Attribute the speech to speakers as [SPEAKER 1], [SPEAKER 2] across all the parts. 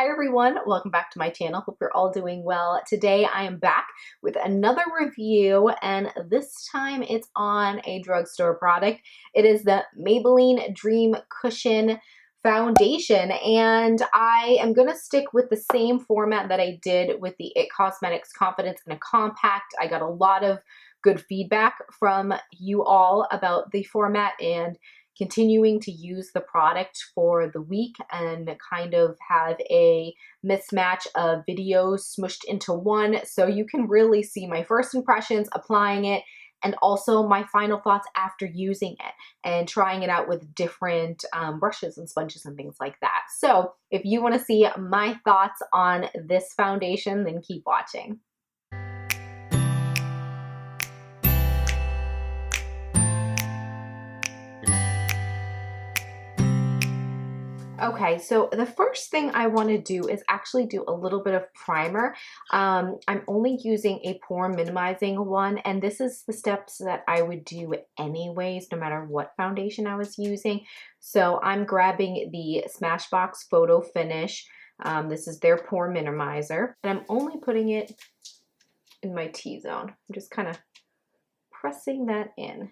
[SPEAKER 1] Hi everyone, welcome back to my channel. Hope you're all doing well. Today I am back with another review, and this time it's on a drugstore product. It is the Maybelline Dream Cushion Foundation, and I am going to stick with the same format that I did with the IT Cosmetics Confidence in a Compact. I got a lot of good feedback from you all about the format and continuing to use the product for the week and kind of have a mismatch of videos smushed into one, so you can really see my first impressions applying it and also my final thoughts after using it and trying it out with different brushes and sponges and things like that. So if you want to see my thoughts on this foundation, then keep watching. Okay, so the first thing I want to do is actually do a little bit of primer. I'm only using a pore minimizing one, and this is the steps that I would do anyways, no matter what foundation I was using. So I'm grabbing the Smashbox Photo Finish. This is their pore minimizer, and I'm only putting it in my T-zone. I'm just kind of pressing that in.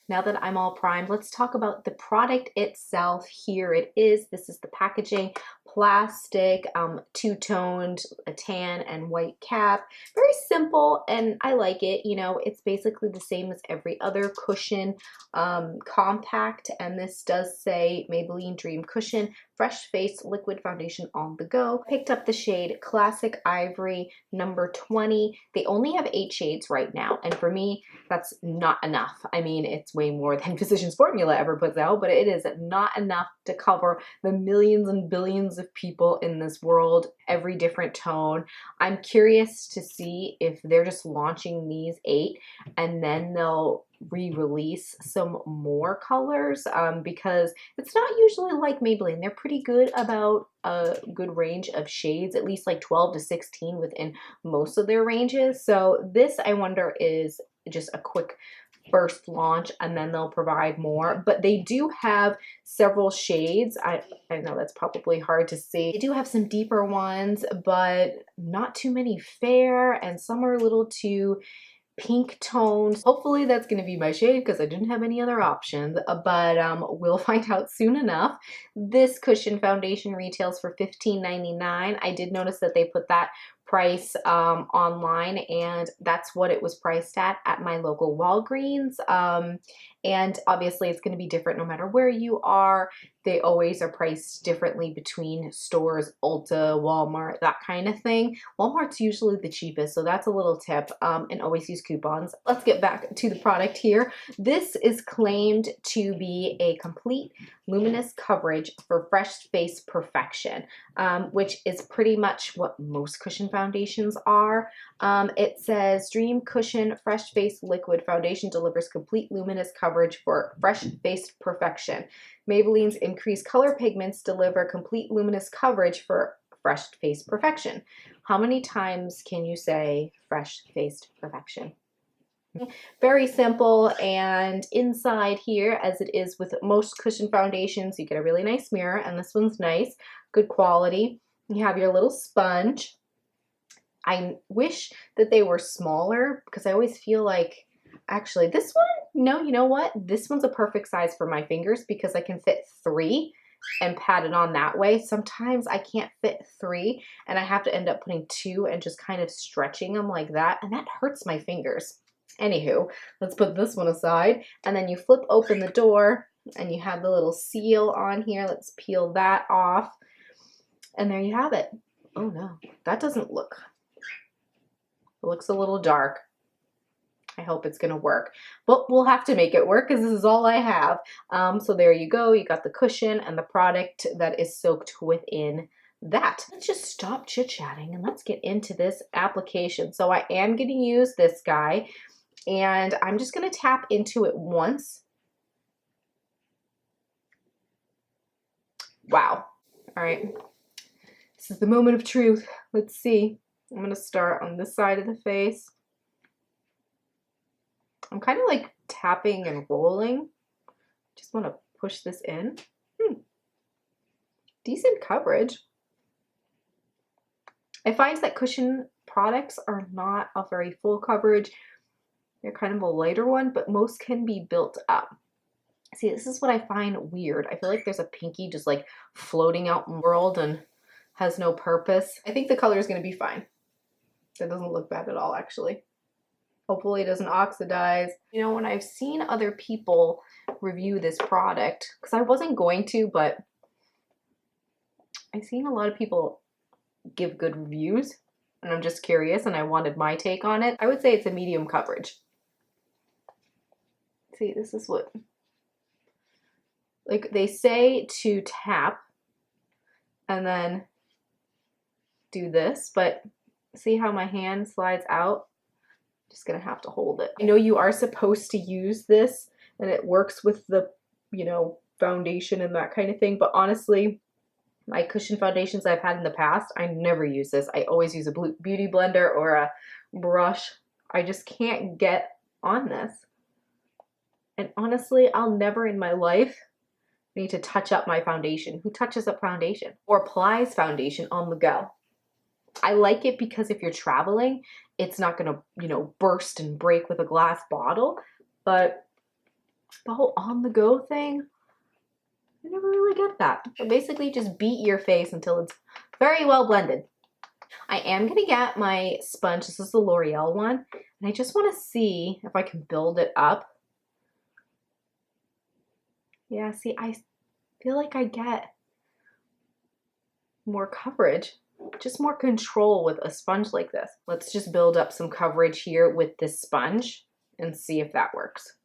[SPEAKER 1] Now that I'm all primed, let's talk about the product itself. Here it is. This is the packaging. Plastic, two-toned, a tan and white cap. Very simple, and I like it. You know, it's basically the same as every other cushion compact, and this does say Maybelline Dream Cushion Fresh Face Liquid Foundation on the go. Picked up the shade Classic Ivory number 20. They only have 8 shades right now, and for me, that's not enough. I mean, it's way more than Physicians Formula ever puts out, but it is not enough to cover the millions and billions of people in this world, every different tone. I'm curious to see if they're just launching these 8 and then they'll re-release some more colors, because it's not usually like Maybelline. They're pretty good about a good range of shades, at least like 12 to 16 within most of their ranges. So this, I wonder, is just a quick first launch, and then they'll provide more. But they do have several shades. I know that's probably hard to see. They do have some deeper ones, but not too many fair, and some are a little too pink tones. Hopefully that's going to be my shade because I didn't have any other options, but we'll find out soon enough. This cushion foundation retails for $15.99. I did notice that they put that price online, and that's what it was priced at my local Walgreens. And obviously it's going to be different no matter where you are. They always are priced differently between stores, Ulta, Walmart, that kind of thing. Walmart's usually the cheapest, so that's a little tip, and always use coupons. Let's get back to the product here. This is claimed to be a complete luminous coverage for fresh face perfection, which is pretty much what most cushion foundations are. It says Dream Cushion Fresh Face Liquid Foundation delivers complete luminous coverage for fresh face perfection. Maybelline's increased color pigments deliver complete luminous coverage for fresh face perfection. How many times can you say fresh faced perfection? Very simple, and inside here, as it is with most cushion foundations, you get a really nice mirror, and this one's nice, good quality. You have your little sponge. I wish that they were smaller because I always feel like, actually this one, no, you know what? This one's a perfect size for my fingers because I can fit 3 and pat it on that way. Sometimes I can't fit 3 and I have to end up putting 2 and just kind of stretching them like that, and that hurts my fingers. Anywho, let's put this one aside, and then you flip open the door and you have the little seal on here. Let's peel that off, and there you have it. Oh no, that doesn't look, it looks a little dark. I hope it's gonna work, but we'll have to make it work because this is all I have. So there you go. You got the cushion and the product that is soaked within that. Let's just stop chit-chatting and let's get into this application. So I am gonna use this guy, and I'm just gonna tap into it once. Wow. All right. This is the moment of truth. Let's see. I'm gonna start on this side of the face. I'm kind of like tapping and rolling. Just want to push this in. Decent coverage. I find that cushion products are not a very full coverage. They're kind of a lighter one, but most can be built up. See, this is what I find weird. I feel like there's a pinky just like floating out in the world and has no purpose. I think the color is going to be fine. That doesn't look bad at all, actually. Hopefully it doesn't oxidize. You know, when I've seen other people review this product, because I wasn't going to, but I've seen a lot of people give good reviews, and I'm just curious and I wanted my take on it. I would say it's a medium coverage. See, this is what, like they say to tap and then do this, but see how my hand slides out? Just gonna have to hold it. I know you are supposed to use this and it works with the, you know, foundation and that kind of thing, but honestly, my cushion foundations I've had in the past, I never use this. I always use a beauty blender or a brush. I just can't get on this. And honestly, I'll never in my life need to touch up my foundation. Who touches up foundation or applies foundation on the go? I like it because if you're traveling, it's not gonna, you know, burst and break with a glass bottle, but the whole on the go thing, I never really get that. So basically just beat your face until it's very well blended. I am gonna get my sponge. This is the L'Oreal one, and I just wanna see if I can build it up. Yeah, see, I feel like I get more coverage, just more control with a sponge like this. Let's just build up some coverage here with this sponge and see if that works.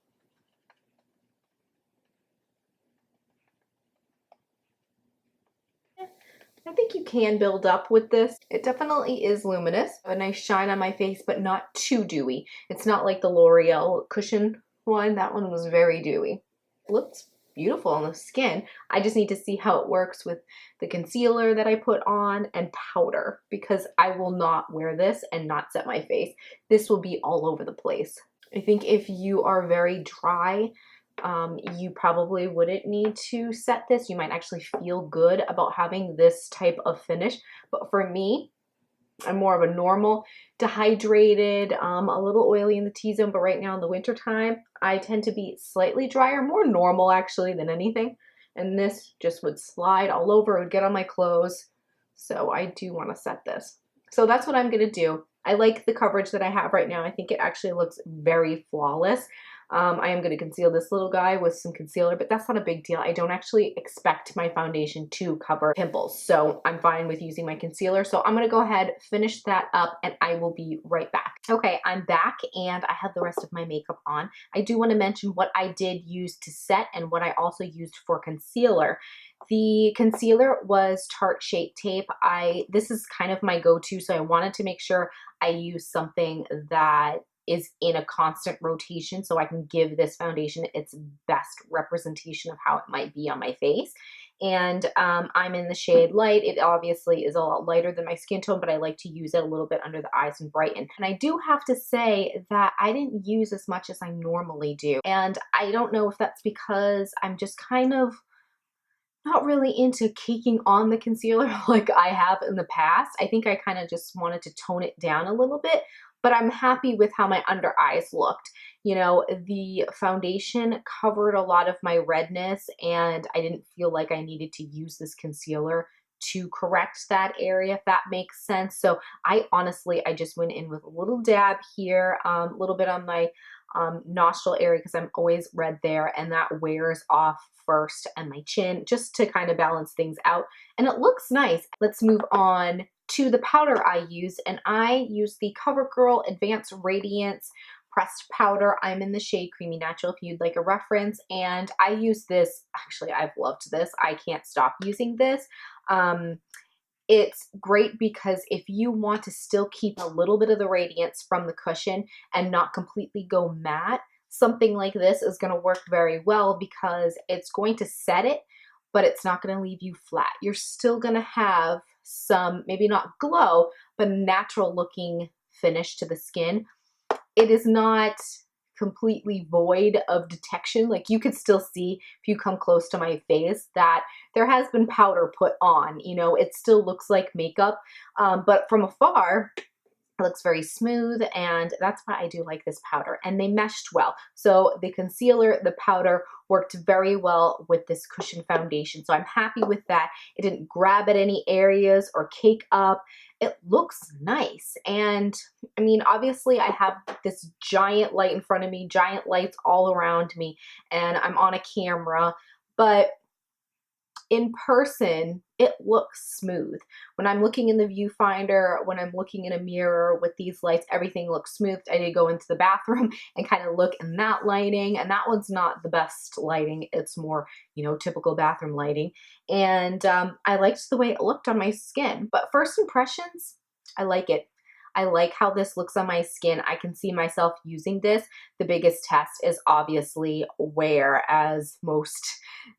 [SPEAKER 1] I think you can build up with this. It definitely is luminous. A nice shine on my face, but not too dewy. It's not like the L'Oreal cushion one. That one was very dewy. It looks beautiful on the skin. I just need to see how it works with the concealer that I put on and powder, because I will not wear this and not set my face. This will be all over the place. I think if you are very dry, you probably wouldn't need to set this. You might actually feel good about having this type of finish. But for me, I'm more of a normal, dehydrated, a little oily in the T-zone, but right now in the winter time, I tend to be slightly drier, more normal actually than anything. And this just would slide all over, it would get on my clothes. So I do want to set this. So that's what I'm going to do. I like the coverage that I have right now. I think it actually looks very flawless. I am going to conceal this little guy with some concealer, but that's not a big deal. I don't actually expect my foundation to cover pimples, so I'm fine with using my concealer. So I'm going to go ahead, finish that up, and I will be right back. Okay, I'm back, and I have the rest of my makeup on. I do want to mention what I did use to set and what I also used for concealer. The concealer was Tarte Shape Tape. This is kind of my go-to, so I wanted to make sure I use something that is in a constant rotation so I can give this foundation its best representation of how it might be on my face. And I'm in the shade Light. It obviously is a lot lighter than my skin tone, but I like to use it a little bit under the eyes and brighten. And I do have to say that I didn't use as much as I normally do. And I don't know if that's because I'm just kind of not really into caking on the concealer like I have in the past. I think I kind of just wanted to tone it down a little bit, but I'm happy with how my under eyes looked. You know, the foundation covered a lot of my redness, and I didn't feel like I needed to use this concealer to correct that area, if that makes sense. So I just went in with a little dab here, a little bit on my nostril area because I'm always red there, and that wears off first, and my chin, just to kind of balance things out, and it looks nice. Let's move on to the powder I use, and I use the CoverGirl Advanced Radiance pressed powder. I'm in the shade Creamy Natural if you'd like a reference, and I use this, actually I've loved this. I can't stop using this. It's great because if you want to still keep a little bit of the radiance from the cushion and not completely go matte, something like this is going to work very well because it's going to set it, but it's not going to leave you flat. You're still going to have some, maybe not glow, but natural looking finish to the skin. It is not completely void of detection. Like you could still see if you come close to my face that there has been powder put on. You know, it still looks like makeup, but from afar, it looks very smooth, and that's why I do like this powder. And they meshed well. So the concealer, the powder worked very well with this cushion foundation. So I'm happy with that. It didn't grab at any areas or cake up. It looks nice. And I mean, obviously I have this giant light in front of me, giant lights all around me, and I'm on a camera, but in person, it looks smooth. When I'm looking in the viewfinder, when I'm looking in a mirror with these lights, everything looks smooth. I did go into the bathroom and kind of look in that lighting, and that one's not the best lighting. It's more, you know, typical bathroom lighting. And I liked the way it looked on my skin. But first impressions, I like it. I like how this looks on my skin. I can see myself using this. The biggest test is obviously wear, as most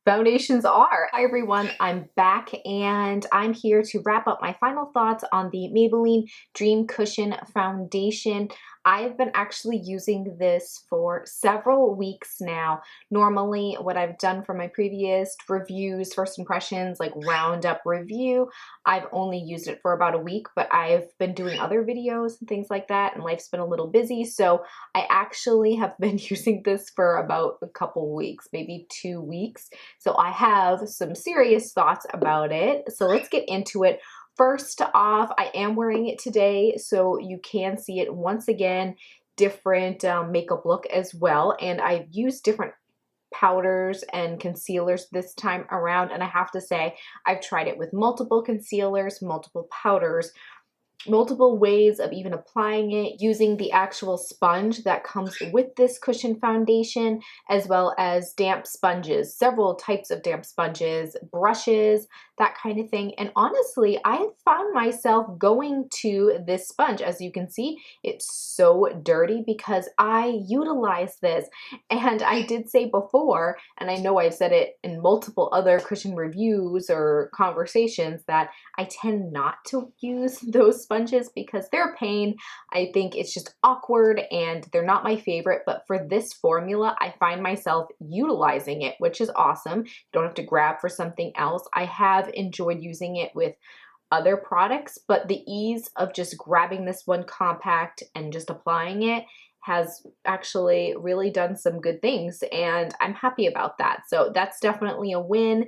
[SPEAKER 1] foundations are. Hi everyone, I'm back and I'm here to wrap up my final thoughts on the Maybelline Dream Cushion Foundation. I've been actually using this for several weeks now. Normally, what I've done for my previous reviews, first impressions, like roundup review, I've only used it for about a week, but I've been doing other videos and things like that, and life's been a little busy, so I actually have been using this for about a couple weeks, maybe 2 weeks. So I have some serious thoughts about it. So let's get into it. First off, I am wearing it today, so you can see it once again, different makeup look as well. And I've used different powders and concealers this time around, and I have to say, I've tried it with multiple concealers, multiple powders, multiple ways of even applying it, using the actual sponge that comes with this cushion foundation, as well as damp sponges, several types of damp sponges, brushes, that kind of thing. And honestly, I have found myself going to this sponge. As you can see, it's so dirty because I utilize this. And I did say before, and I know I've said it in multiple other cushion reviews or conversations, that I tend not to use those sponges because they're a pain. I think it's just awkward and they're not my favorite, but for this formula, I find myself utilizing it, which is awesome. You don't have to grab for something else. I have enjoyed using it with other products, but the ease of just grabbing this one compact and just applying it has actually really done some good things, and I'm happy about that. So that's definitely a win.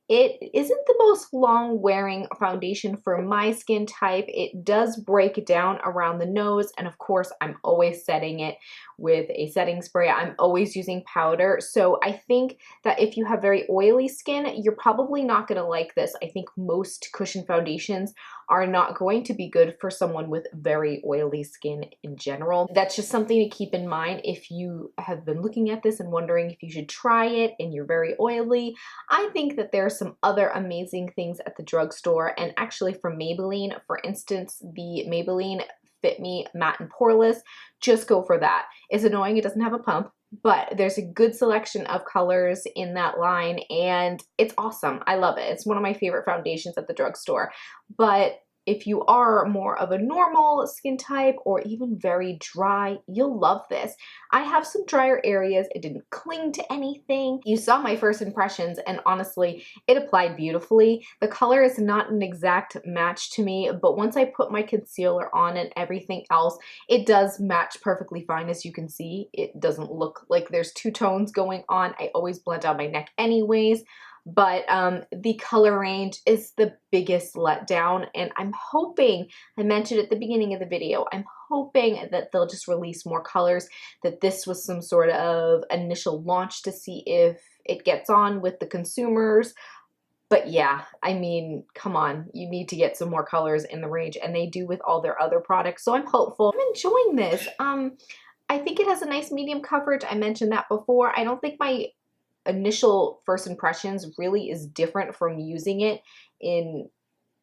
[SPEAKER 1] It isn't the most long wearing foundation for my skin type. It does break down around the nose, and of course I'm always setting it with a setting spray. I'm always using powder. So I think that if you have very oily skin, you're probably not going to like this. I think most cushion foundations are not going to be good for someone with very oily skin in general. That's just something to keep in mind if you have been looking at this and wondering if you should try it and you're very oily. I think that there are some other amazing things at the drugstore, and actually from Maybelline, for instance, the Maybelline Fit Me Matte and Poreless, just go for that. It's annoying it doesn't have a pump, but there's a good selection of colors in that line and it's awesome. I love it. It's one of my favorite foundations at the drugstore. But if you are more of a normal skin type or even very dry, you'll love this. I have some drier areas. It didn't cling to anything. You saw my first impressions, and honestly, it applied beautifully. The color is not an exact match to me, but once I put my concealer on and everything else, it does match perfectly fine. As you can see, it doesn't look like there's two tones going on. I always blend out my neck anyways. But the color range is the biggest letdown, and I'm hoping, I mentioned at the beginning of the video, I'm hoping that they'll just release more colors, that this was some sort of initial launch to see if it gets on with the consumers. But yeah, I mean, come on, you need to get some more colors in the range, and they do with all their other products, so I'm hopeful. I'm enjoying this. I think it has a nice medium coverage. I mentioned that before. I don't think my initial first impressions really is different from using it in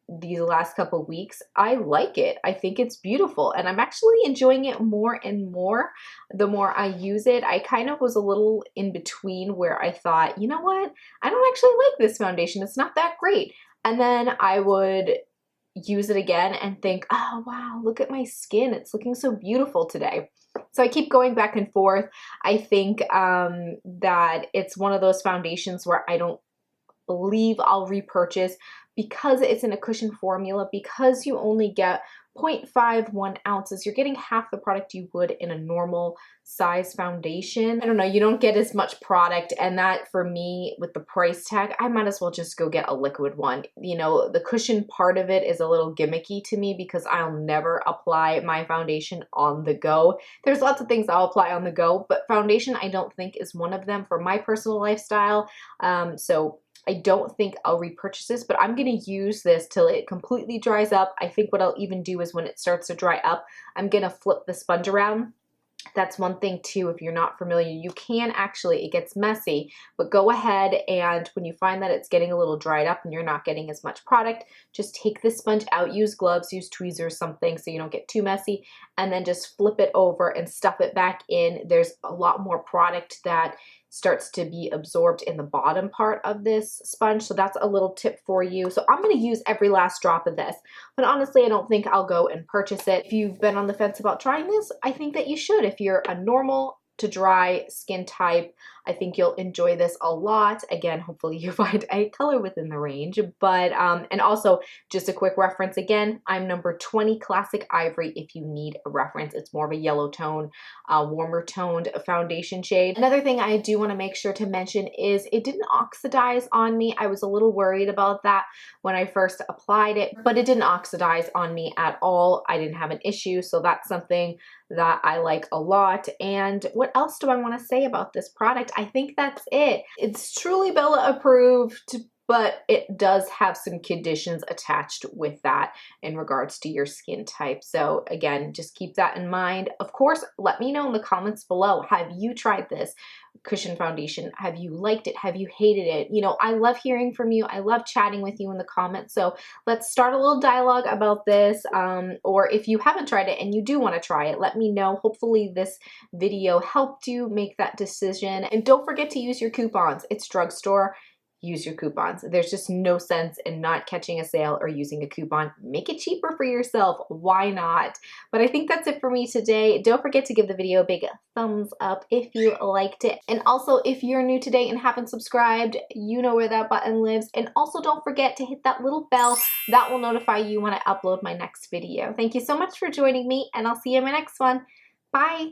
[SPEAKER 1] these last couple weeks. I like it. I think it's beautiful, and I'm actually enjoying it more and more the more I use it. I kind of was a little in between where I thought, you know what, I don't actually like this foundation. It's not that great. And then I would use it again and think, oh wow, look at my skin. It's looking so beautiful today. So I keep going back and forth. I think that it's one of those foundations where I don't believe I'll repurchase because it's in a cushion formula, because you only get 0.51 ounces. You're getting half the product you would in a normal size foundation. I don't know, you don't get as much product, and that for me, with the price tag, I might as well just go get a liquid one. You know, the cushion part of it is a little gimmicky to me because I'll never apply my foundation on the go. There's lots of things I'll apply on the go, but foundation I don't think is one of them for my personal lifestyle. So I don't think I'll repurchase this, but I'm going to use this till it completely dries up. I think what I'll even do is when it starts to dry up, I'm going to flip the sponge around. That's one thing too, if you're not familiar, you can actually, it gets messy, but go ahead and when you find that it's getting a little dried up and you're not getting as much product, just take the sponge out, use gloves, use tweezers, something so you don't get too messy, and then just flip it over and stuff it back in. There's a lot more product that starts to be absorbed in the bottom part of this sponge. So that's a little tip for you. So I'm going to use every last drop of this, but honestly, I don't think I'll go and purchase it. If you've been on the fence about trying this, I think that you should. If you're a normal to dry skin type, I think you'll enjoy this a lot. Again, hopefully you find a color within the range, but and also just a quick reference again, I'm number 20 Classic Ivory if you need a reference. It's more of a yellow tone, warmer toned foundation shade. Another thing I do want to make sure to mention is it didn't oxidize on me. I was a little worried about that when I first applied it, but it didn't oxidize on me at all. I didn't have an issue, so that's something that I like a lot. And what else do I want to say about this product? I think that's it. It's truly Bella approved, but it does have some conditions attached with that in regards to your skin type. So again, just keep that in mind. Of course, let me know in the comments below, have you tried this cushion foundation? Have you liked it? Have you hated it? You know, I love hearing from you. I love chatting with you in the comments. So let's start a little dialogue about this. Or if you haven't tried it and you do want to try it, let me know. Hopefully this video helped you make that decision. And don't forget to use your coupons. It's drugstore. Use your coupons. There's just no sense in not catching a sale or using a coupon. Make it cheaper for yourself. Why not? But I think that's it for me today. Don't forget to give the video a big thumbs up if you liked it. And also, if you're new today and haven't subscribed, you know where that button lives. And also don't forget to hit that little bell. That will notify you when I upload my next video. Thank you so much for joining me, and I'll see you in my next one. Bye.